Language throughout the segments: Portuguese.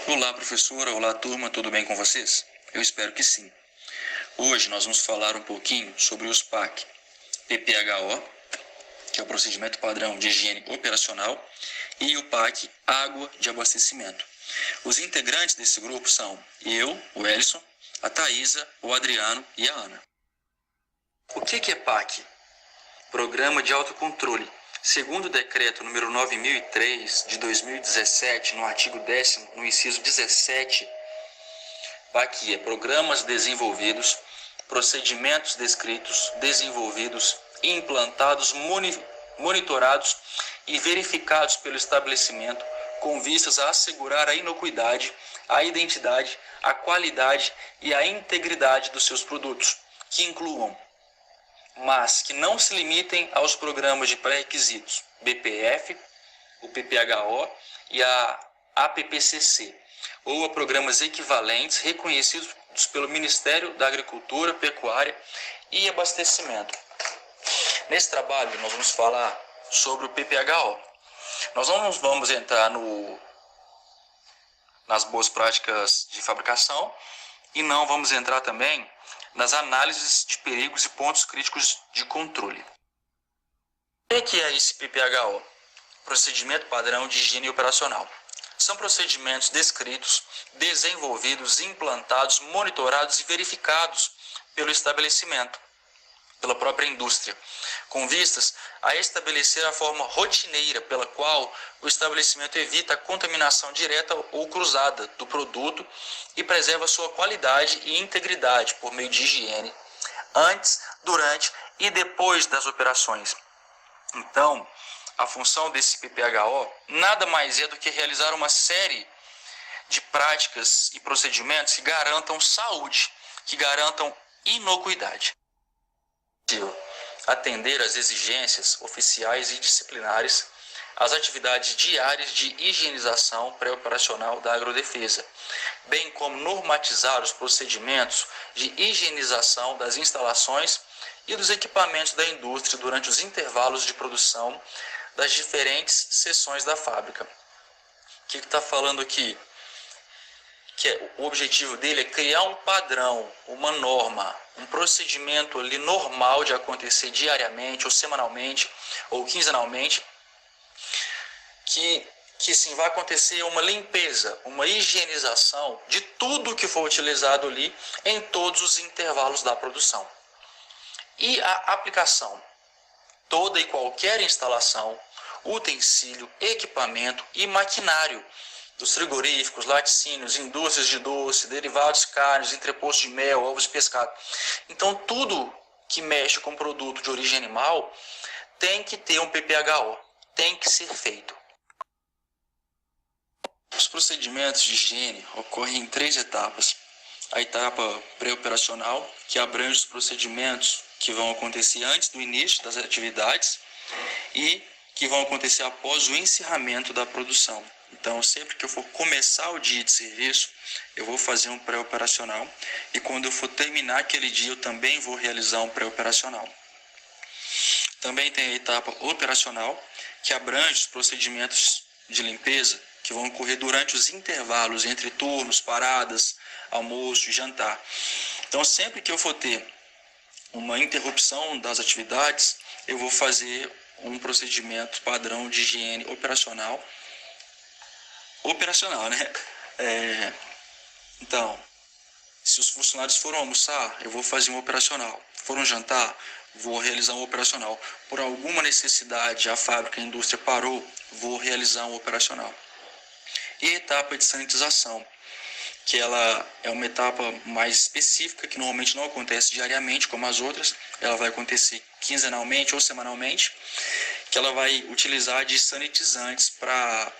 Olá, professora, olá, turma, tudo bem com vocês? Eu espero que sim. Hoje nós vamos falar um pouquinho sobre os PAC, PPHO, que é o procedimento padrão de higiene operacional, e o PAC, água de abastecimento. Os integrantes desse grupo são eu, o Elson, a Thaisa, o Adriano e a Ana. O que é PAC? Programa de Autocontrole. Segundo o decreto número 9003 de 2017, no artigo 10º, no inciso 17, PAC é programas desenvolvidos, procedimentos descritos, desenvolvidos, implantados, monitorados e verificados pelo estabelecimento com vistas a assegurar a inocuidade, a identidade, a qualidade e a integridade dos seus produtos, que incluam, mas que não se limitem aos programas de pré-requisitos BPF, o PPHO e a APPCC, ou a programas equivalentes reconhecidos pelo Ministério da Agricultura, Pecuária e Abastecimento. Nesse trabalho nós vamos falar sobre o PPHO. Nós não vamos entrar nas boas práticas de fabricação e não vamos entrar também nas análises de perigos e pontos críticos de controle. O que é esse PPHO? Procedimento Padrão de Higiene Operacional. São procedimentos descritos, desenvolvidos, implantados, monitorados e verificados pelo estabelecimento, pela própria indústria, com vistas a estabelecer a forma rotineira pela qual o estabelecimento evita a contaminação direta ou cruzada do produto e preserva sua qualidade e integridade por meio de higiene, antes, durante e depois das operações. Então, a função desse PPHO nada mais é do que realizar uma série de práticas e procedimentos que garantam saúde, que garantam inocuidade. Atender às exigências oficiais e disciplinares, às atividades diárias de higienização pré-operacional da agrodefesa, bem como normatizar os procedimentos de higienização das instalações e dos equipamentos da indústria durante os intervalos de produção das diferentes seções da fábrica. O que está falando aqui? O objetivo dele é criar um padrão, uma norma, um procedimento ali normal de acontecer diariamente, ou semanalmente, ou quinzenalmente, que sim, vai acontecer uma limpeza, uma higienização de tudo que for utilizado ali em todos os intervalos da produção. E a aplicação, toda e qualquer instalação, utensílio, equipamento e maquinário dos frigoríficos, laticínios, indústrias de doce, derivados carnes, entrepostos de mel, ovos de pescado. Então, tudo que mexe com produto de origem animal tem que ter um PPHO, tem que ser feito. Os procedimentos de higiene ocorrem em 3 etapas. A etapa pré-operacional, que abrange os procedimentos que vão acontecer antes do início das atividades e que vão acontecer após o encerramento da produção. Então, sempre que eu for começar o dia de serviço, eu vou fazer um pré-operacional e quando eu for terminar aquele dia, eu também vou realizar um pré-operacional. Também tem a etapa operacional, que abrange os procedimentos de limpeza que vão ocorrer durante os intervalos entre turnos, paradas, almoço e jantar. Então, sempre que eu for ter uma interrupção das atividades, eu vou fazer um procedimento padrão de higiene operacional, né? Então, se os funcionários foram almoçar, eu vou fazer um operacional. Foram jantar, vou realizar um operacional. Por alguma necessidade, a fábrica, a indústria parou, vou realizar um operacional. E a etapa de sanitização, que ela é uma etapa mais específica, que normalmente não acontece diariamente, como as outras. Ela vai acontecer quinzenalmente ou semanalmente, que ela vai utilizar de sanitizantes para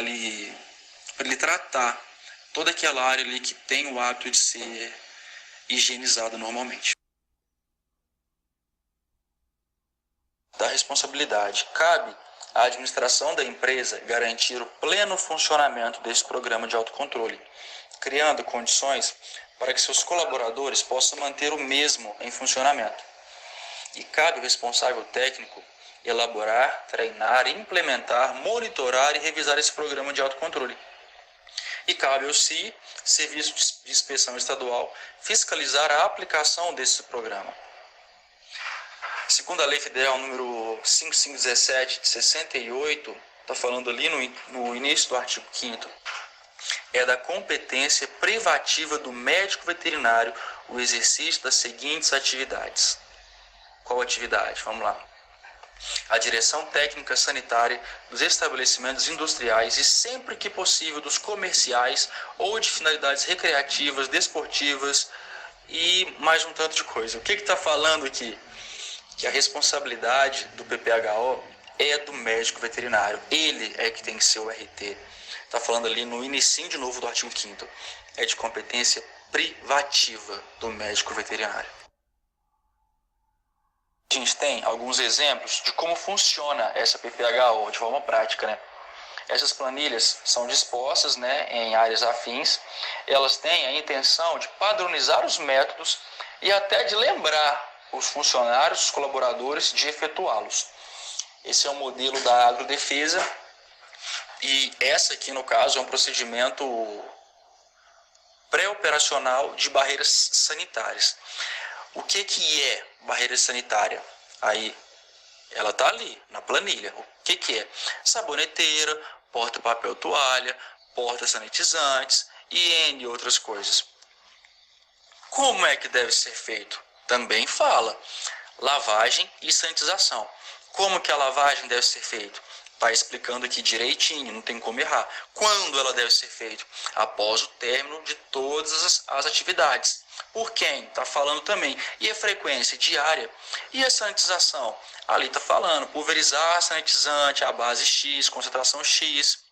ele tratar toda aquela área ali que tem o hábito de ser higienizada normalmente. Da responsabilidade. Cabe à administração da empresa garantir o pleno funcionamento desse programa de autocontrole, criando condições para que seus colaboradores possam manter o mesmo em funcionamento. E cabe ao responsável técnico elaborar, treinar, implementar, monitorar e revisar esse programa de autocontrole. E cabe ao CIE, Serviço de Inspeção Estadual, fiscalizar a aplicação desse programa. Segundo a Lei Federal número 5517 de 68, está falando ali no início do artigo 5º, é da competência privativa do médico veterinário o exercício das seguintes atividades. Qual atividade? Vamos lá. A direção técnica sanitária dos estabelecimentos industriais e, sempre que possível, dos comerciais ou de finalidades recreativas, desportivas e mais um tanto de coisa. O que está falando aqui? Que a responsabilidade do PPH-O é do médico veterinário. Ele é que tem que ser o RT. Está falando ali no inicinho de novo do artigo 5º. É de competência privativa do médico veterinário. A gente tem alguns exemplos de como funciona essa PPH-O de forma prática, né? Essas planilhas são dispostas, né, em áreas afins. Elas têm a intenção de padronizar os métodos e até de lembrar os funcionários, os colaboradores, de efetuá-los. Esse é o modelo da agrodefesa e essa aqui, no caso, é um procedimento pré-operacional de barreiras sanitárias. O que é barreira sanitária? Aí, ela está ali, na planilha. O que é? Saboneteira, porta-papel toalha, porta-sanitizantes e N outras coisas. Como é que deve ser feito? Também fala lavagem e sanitização. Como que a lavagem deve ser feita? Está explicando aqui direitinho, não tem como errar. Quando ela deve ser feita? Após o término de todas as atividades. Por quem? Está falando também. E a frequência diária? E a sanitização? Ali está falando pulverizar sanitizante à base X, concentração X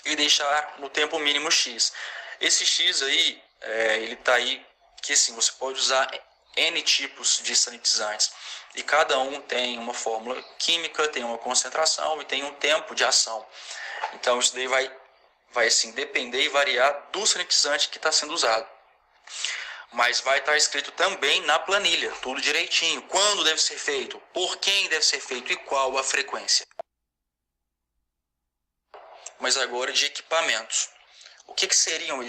e deixar no tempo mínimo X. Esse X aí, ele está aí que assim, você pode usar N tipos de sanitizantes e cada um tem uma fórmula química, tem uma concentração e tem um tempo de ação. Então isso daí vai assim, depender e variar do sanitizante que está sendo usado. Mas vai estar escrito também na planilha, tudo direitinho, quando deve ser feito, por quem deve ser feito e qual a frequência. Mas agora de equipamentos. O que seriam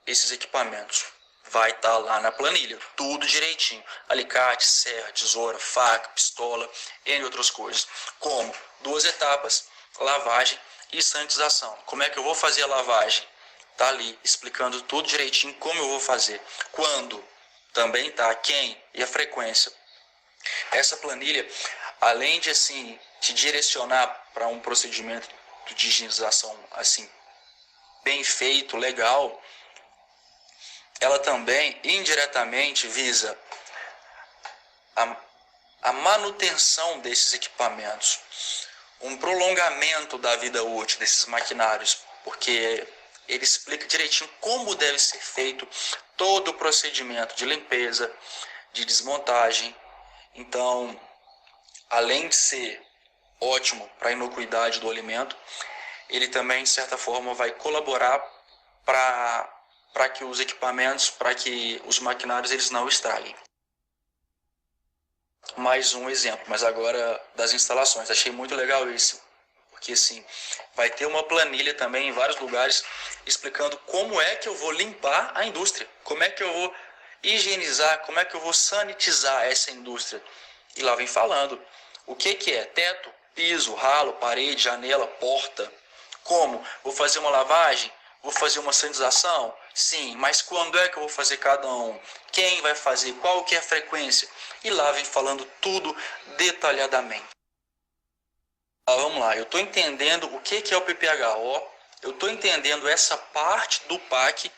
esses equipamentos? Vai estar lá na planilha, tudo direitinho. Alicate, serra, tesoura, faca, pistola, entre outras coisas. Como? 2 etapas, lavagem e sanitização. Como é que eu vou fazer a lavagem? Está ali, explicando tudo direitinho como eu vou fazer. Quando? Também está quem e a frequência. Essa planilha, além de assim, te direcionar para um procedimento de higienização assim, bem feito, legal, ela também indiretamente visa a manutenção desses equipamentos, um prolongamento da vida útil desses maquinários, porque ele explica direitinho como deve ser feito todo o procedimento de limpeza, de desmontagem. Então, além de ser ótimo para a inocuidade do alimento, ele também, de certa forma, vai colaborar para que os equipamentos, para que os maquinários eles não estraguem. Mais um exemplo, mas agora das instalações. Achei muito legal isso, porque assim, vai ter uma planilha também em vários lugares explicando como é que eu vou limpar a indústria, como é que eu vou higienizar, como é que eu vou sanitizar essa indústria. E lá vem falando o que é teto, piso, ralo, parede, janela, porta. Como? Vou fazer uma lavagem? Vou fazer uma sanitização? Sim, mas quando é que eu vou fazer cada um? Quem vai fazer? Qual que é a frequência? E lá vem falando tudo detalhadamente. Vamos lá, eu estou entendendo o que é o PPH-O, eu estou entendendo essa parte do PAC,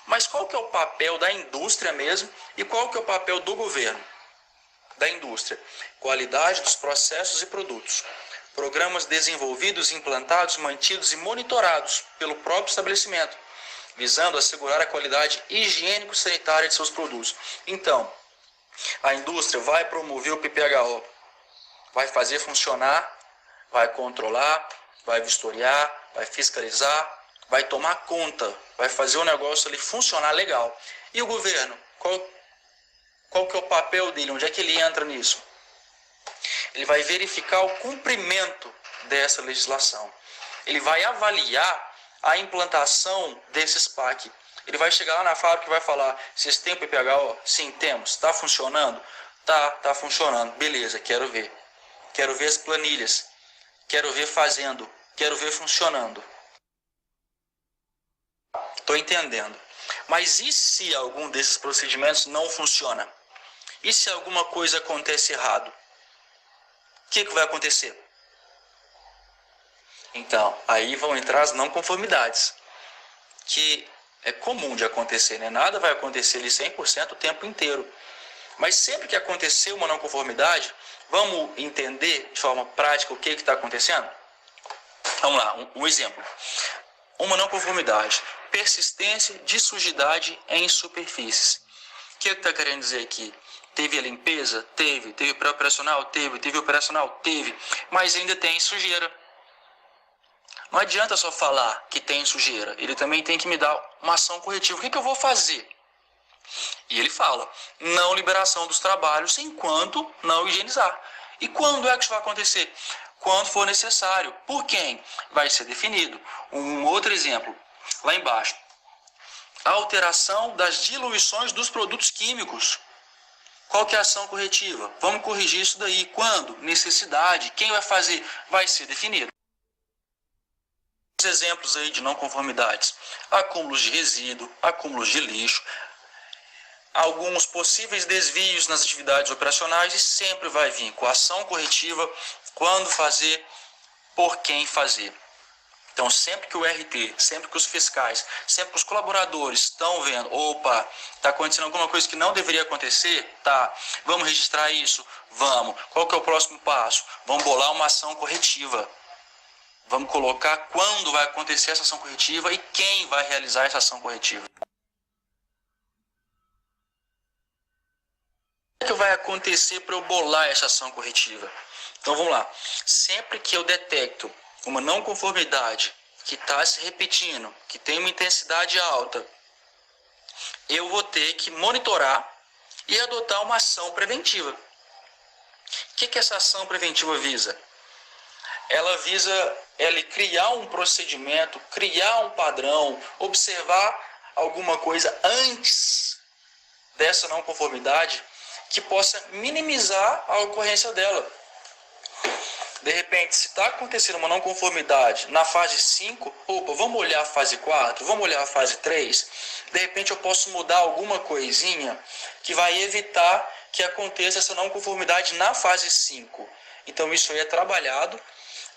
mas qual que é o papel da indústria mesmo e qual que é o papel do governo? Da indústria, qualidade dos processos e produtos. Programas desenvolvidos, implantados, mantidos e monitorados pelo próprio estabelecimento, visando assegurar a qualidade higiênico-sanitária de seus produtos. Então, a indústria vai promover o PPH-O, vai fazer funcionar, vai controlar, vai vistoriar, vai fiscalizar, vai tomar conta, vai fazer o negócio ali funcionar legal. E o governo, qual que é o papel dele? Onde é que ele entra nisso? Ele vai verificar o cumprimento dessa legislação. Ele vai avaliar a implantação desses PAC. Ele vai chegar lá na fábrica e vai falar: vocês têm o PPHO? Sim, temos. Está funcionando? Tá funcionando. Beleza, quero ver. Quero ver as planilhas. Quero ver fazendo. Quero ver funcionando. Estou entendendo. Mas e se algum desses procedimentos não funciona? E se alguma coisa acontece errado? O que vai acontecer? Então, aí vão entrar as não conformidades, que é comum de acontecer, né? Nada vai acontecer ali 100% o tempo inteiro. Mas sempre que acontecer uma não conformidade, vamos entender de forma prática o que está acontecendo? Vamos lá, um exemplo. Uma não conformidade: persistência de sujidade em superfícies. O que está querendo dizer aqui? Teve a limpeza? Teve. Teve pré-operacional? Teve. Teve operacional? Teve. Mas ainda tem sujeira. Não adianta só falar que tem sujeira. Ele também tem que me dar uma ação corretiva. O que eu vou fazer? E ele fala: não liberação dos trabalhos enquanto não higienizar. E quando é que isso vai acontecer? Quando for necessário. Por quem? Vai ser definido. Um outro exemplo, lá embaixo. Alteração das diluições dos produtos químicos. Qual que é a ação corretiva? Vamos corrigir isso daí. Quando? Necessidade. Quem vai fazer? Vai ser definido. Os exemplos aí de não conformidades: acúmulos de resíduo, acúmulos de lixo, alguns possíveis desvios nas atividades operacionais, e sempre vai vir com ação corretiva, quando fazer, por quem fazer. Então, sempre que o RT, sempre que os fiscais, sempre que os colaboradores estão vendo: opa, está acontecendo alguma coisa que não deveria acontecer, tá, vamos registrar isso? Vamos. Qual que é o próximo passo? Vamos bolar uma ação corretiva. Vamos colocar quando vai acontecer essa ação corretiva e quem vai realizar essa ação corretiva. O que vai acontecer para eu bolar essa ação corretiva? Então vamos lá. Sempre que eu detecto uma não conformidade que está se repetindo, que tem uma intensidade alta, eu vou ter que monitorar e adotar uma ação preventiva. O que essa ação preventiva visa? Ela visa criar um procedimento, criar um padrão, observar alguma coisa antes dessa não conformidade que possa minimizar a ocorrência dela. De repente, se está acontecendo uma não conformidade na fase 5, opa, vamos olhar a fase 4, vamos olhar a fase 3. De repente eu posso mudar alguma coisinha que vai evitar que aconteça essa não conformidade na fase 5. Então isso aí é trabalhado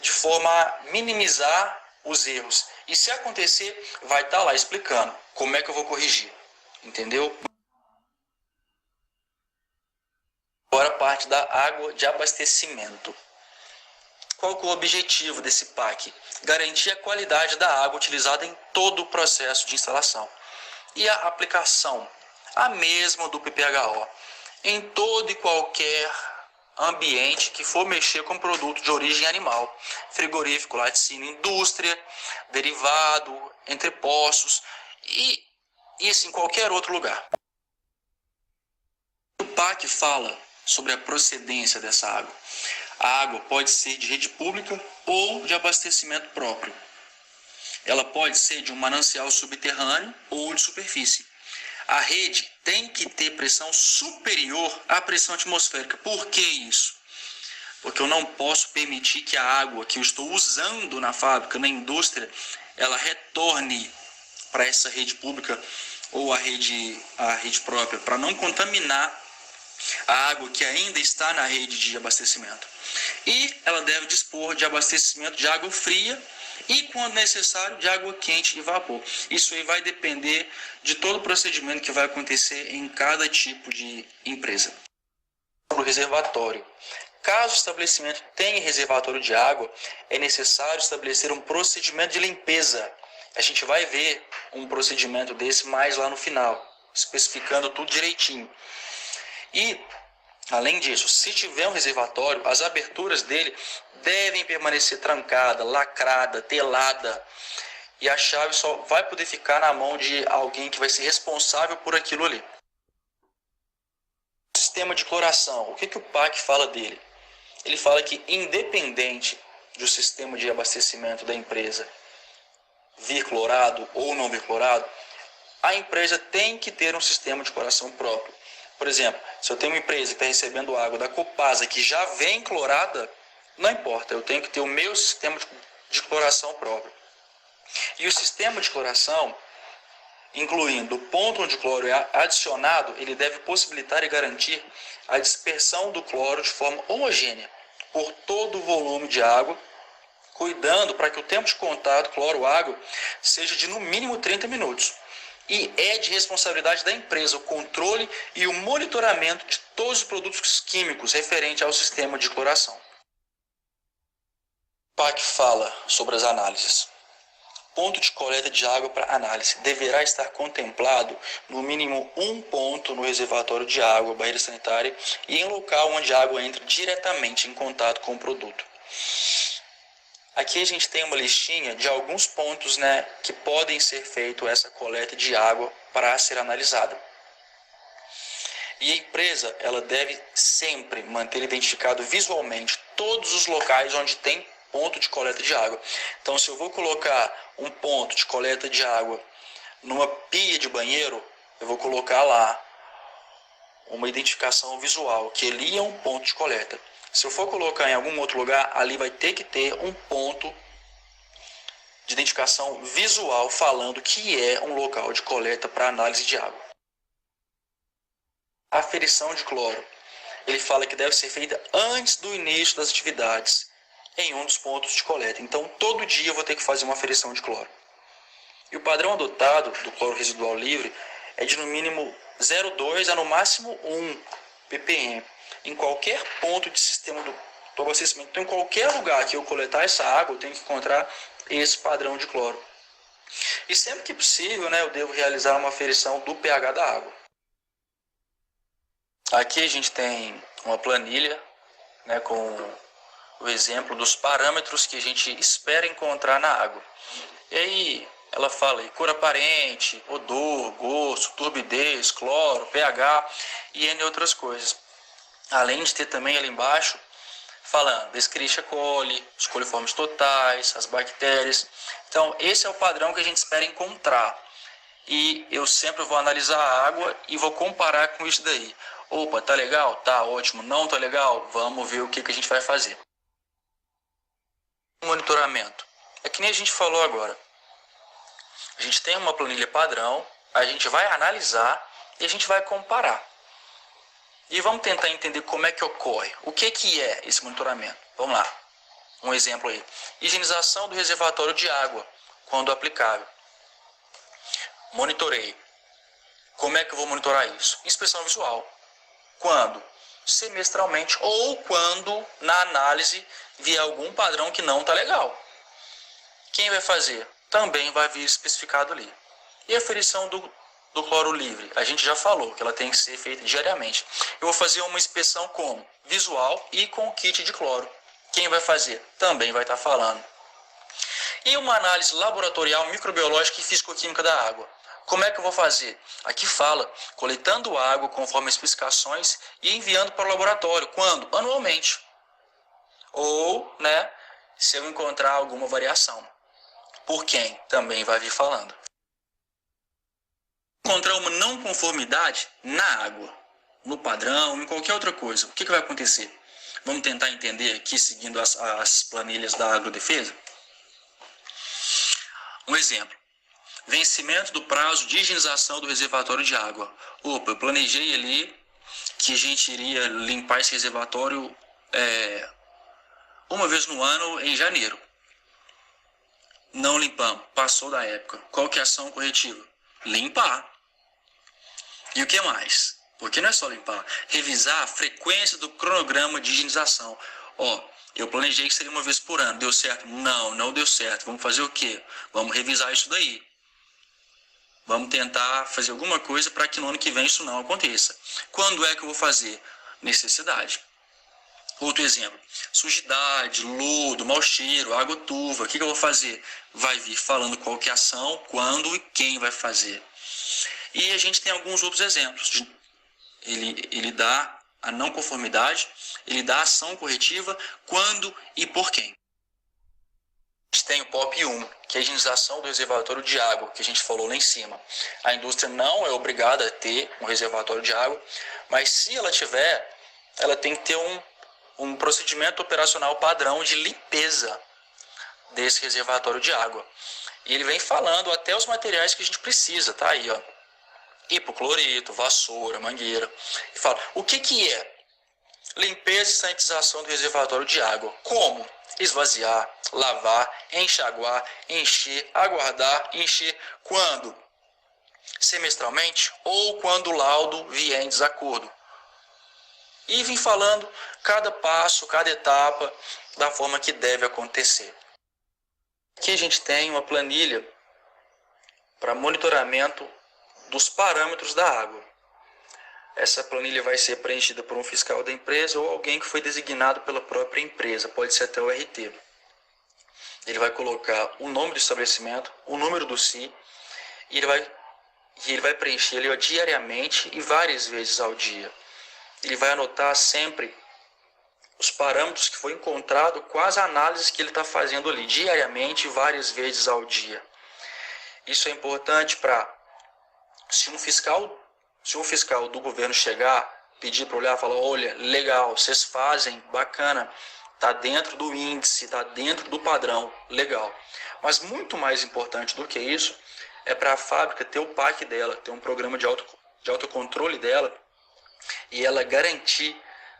de forma a minimizar os erros. E se acontecer, vai estar lá explicando como é que eu vou corrigir. Entendeu? Agora a parte da água de abastecimento. Qual que é o objetivo desse PAC? Garantir a qualidade da água utilizada em todo o processo de instalação. E a aplicação, a mesma do PPHO, em todo e qualquer ambiente que for mexer com produto de origem animal, frigorífico, laticínio, indústria, derivado, entrepostos e isso em qualquer outro lugar. O PAC fala sobre a procedência dessa água. A água pode ser de rede pública ou de abastecimento próprio. Ela pode ser de um manancial subterrâneo ou de superfície. A rede tem que ter pressão superior à pressão atmosférica. Por que isso? Porque eu não posso permitir que a água que eu estou usando na fábrica, na indústria, ela retorne para essa rede pública ou a rede própria, para não contaminar a água que ainda está na rede de abastecimento. E ela deve dispor de abastecimento de água fria e, quando necessário, de água quente e vapor. Isso aí vai depender de todo o procedimento que vai acontecer em cada tipo de empresa. O reservatório. Caso o estabelecimento tenha reservatório de água, é necessário estabelecer um procedimento de limpeza. A gente vai ver um procedimento desse mais lá no final, especificando tudo direitinho. E, além disso, se tiver um reservatório, as aberturas dele devem permanecer trancada, lacrada, telada. E a chave só vai poder ficar na mão de alguém que vai ser responsável por aquilo ali. Sistema de cloração. O que o PAC fala dele? Ele fala que, independente do sistema de abastecimento da empresa, vir clorado ou não vir clorado, a empresa tem que ter um sistema de cloração próprio. Por exemplo, se eu tenho uma empresa que está recebendo água da Copasa que já vem clorada, não importa, eu tenho que ter o meu sistema de cloração próprio. E o sistema de cloração, incluindo o ponto onde o cloro é adicionado, ele deve possibilitar e garantir a dispersão do cloro de forma homogênea por todo o volume de água, cuidando para que o tempo de contato cloro-água seja de no mínimo 30 minutos. E é de responsabilidade da empresa o controle e o monitoramento de todos os produtos químicos referente ao sistema de cloração. O PAC fala sobre as análises. Ponto de coleta de água para análise deverá estar contemplado no mínimo um ponto no reservatório de água, barreira sanitária e em local onde a água entra diretamente em contato com o produto. Aqui a gente tem uma listinha de alguns pontos, que podem ser feito essa coleta de água para ser analisada. E a empresa ela deve sempre manter identificado visualmente todos os locais onde tem ponto de coleta de água. Então, se eu vou colocar um ponto de coleta de água numa pia de banheiro, eu vou colocar lá uma identificação visual, que ali é um ponto de coleta. Se eu for colocar em algum outro lugar, ali vai ter que ter um ponto de identificação visual falando que é um local de coleta para análise de água. A aferição de cloro. Ele fala que deve ser feita antes do início das atividades em um dos pontos de coleta. Então, todo dia eu vou ter que fazer uma aferição de cloro. E o padrão adotado do cloro residual livre é de no mínimo 0,2 a no máximo 1 ppm. Em qualquer ponto de sistema do abastecimento, então, em qualquer lugar que eu coletar essa água, eu tenho que encontrar esse padrão de cloro. E sempre que possível, eu devo realizar uma aferição do pH da água. Aqui a gente tem uma planilha, com o exemplo dos parâmetros que a gente espera encontrar na água. E aí ela fala aí, cor aparente, odor, gosto, turbidez, cloro, pH e N outras coisas. Além de ter também ali embaixo, falando da Escherichia coli, os coliformes totais, as bactérias. Então, esse é o padrão que a gente espera encontrar. E eu sempre vou analisar a água e vou comparar com isso daí. Opa, tá legal? Tá ótimo. Não tá legal? Vamos ver o que a gente vai fazer. Monitoramento. É que nem a gente falou agora. A gente tem uma planilha padrão, a gente vai analisar e a gente vai comparar. E vamos tentar entender como é que ocorre. O que é esse monitoramento? Vamos lá. Um exemplo aí. Higienização do reservatório de água, quando aplicável. Monitorei. Como é que eu vou monitorar isso? Inspeção visual. Quando? Semestralmente ou quando na análise vier algum padrão que não está legal. Quem vai fazer? Também vai vir especificado ali. E a aferição do cloro livre? A gente já falou que ela tem que ser feita diariamente. Eu vou fazer uma inspeção como? Visual e com o kit de cloro. Quem vai fazer? Também vai estar falando. E uma análise laboratorial microbiológica e fisicoquímica da água. Como é que eu vou fazer? Aqui fala, coletando água conforme as especificações e enviando para o laboratório. Quando? Anualmente. Ou, se eu encontrar alguma variação. Por quem? Também vai vir falando. Encontrar uma não conformidade na água, no padrão, em qualquer outra coisa. O que vai acontecer? Vamos tentar entender aqui, seguindo as planilhas da agrodefesa? Um exemplo. Vencimento do prazo de higienização do reservatório de água. Opa, eu planejei ali que a gente iria limpar esse reservatório uma vez no ano, em janeiro. Não limpamos, passou da época. Qual que é a ação corretiva? Limpar. E o que mais? Porque não é só limpar. Revisar a frequência do cronograma de higienização. Eu planejei que seria uma vez por ano. Deu certo? Não deu certo. Vamos fazer o quê? Vamos revisar isso daí. Vamos tentar fazer alguma coisa para que no ano que vem isso não aconteça. Quando é que eu vou fazer? Necessidade. Outro exemplo. Sujidade, lodo, mau cheiro, água turva. O que eu vou fazer? Vai vir falando qual que é a ação, quando e quem vai fazer. E a gente tem alguns outros exemplos. Ele dá a não conformidade, ele dá a ação corretiva, quando e por quem. A gente tem o POP 1, que é a higienização do reservatório de água, que a gente falou lá em cima. A indústria não é obrigada a ter um reservatório de água, mas se ela tiver, ela tem que ter um procedimento operacional padrão de limpeza desse reservatório de água. E ele vem falando até os materiais que a gente precisa, tá aí, ó. Hipoclorito, vassoura, mangueira. E fala, o que é limpeza e sanitização do reservatório de água? Como? Esvaziar, lavar, enxaguar, encher, aguardar, encher. Quando? Semestralmente ou quando o laudo vier em desacordo. E vim falando cada passo, cada etapa da forma que deve acontecer. Aqui a gente tem uma planilha para monitoramento dos parâmetros da água. Essa planilha vai ser preenchida por um fiscal da empresa ou alguém que foi designado pela própria empresa, pode ser até o RT. Ele vai colocar o nome do estabelecimento, o número do CI, e ele vai preencher ele diariamente e várias vezes ao dia. Ele vai anotar sempre os parâmetros que foi encontrado com as análises que ele está fazendo ali, diariamente e várias vezes ao dia. Isso é importante para, se um fiscal do governo chegar, pedir para olhar, falar, olha, legal, vocês fazem, bacana, está dentro do índice, está dentro do padrão, legal. Mas muito mais importante do que isso, é para a fábrica ter o PAC dela, ter um programa de autocontrole dela, e ela garantir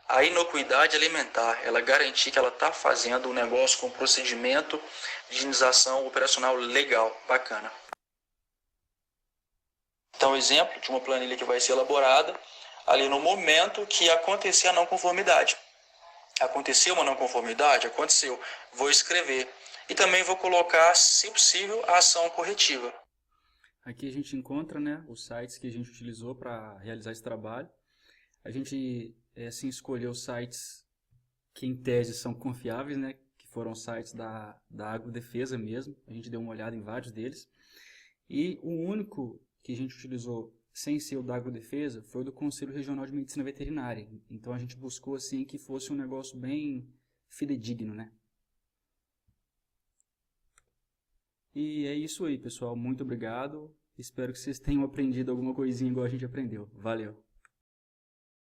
a inocuidade alimentar, ela garantir que ela está fazendo um negócio com procedimento de higienização operacional legal, bacana. Então, exemplo de uma planilha que vai ser elaborada ali no momento que acontecer a não conformidade. Aconteceu uma não conformidade? Aconteceu. Vou escrever. E também vou colocar, se possível, a ação corretiva. Aqui a gente encontra, né, os sites que a gente utilizou para realizar esse trabalho. A gente assim, escolheu sites que em tese são confiáveis, né, que foram sites da Agrodefesa mesmo. A gente deu uma olhada em vários deles. E o único que a gente utilizou sem ser o da Agrodefesa foi o do Conselho Regional de Medicina Veterinária. Então a gente buscou assim que fosse um negócio bem fidedigno, né? E é isso aí, pessoal. Muito obrigado. Espero que vocês tenham aprendido alguma coisinha igual a gente aprendeu. Valeu!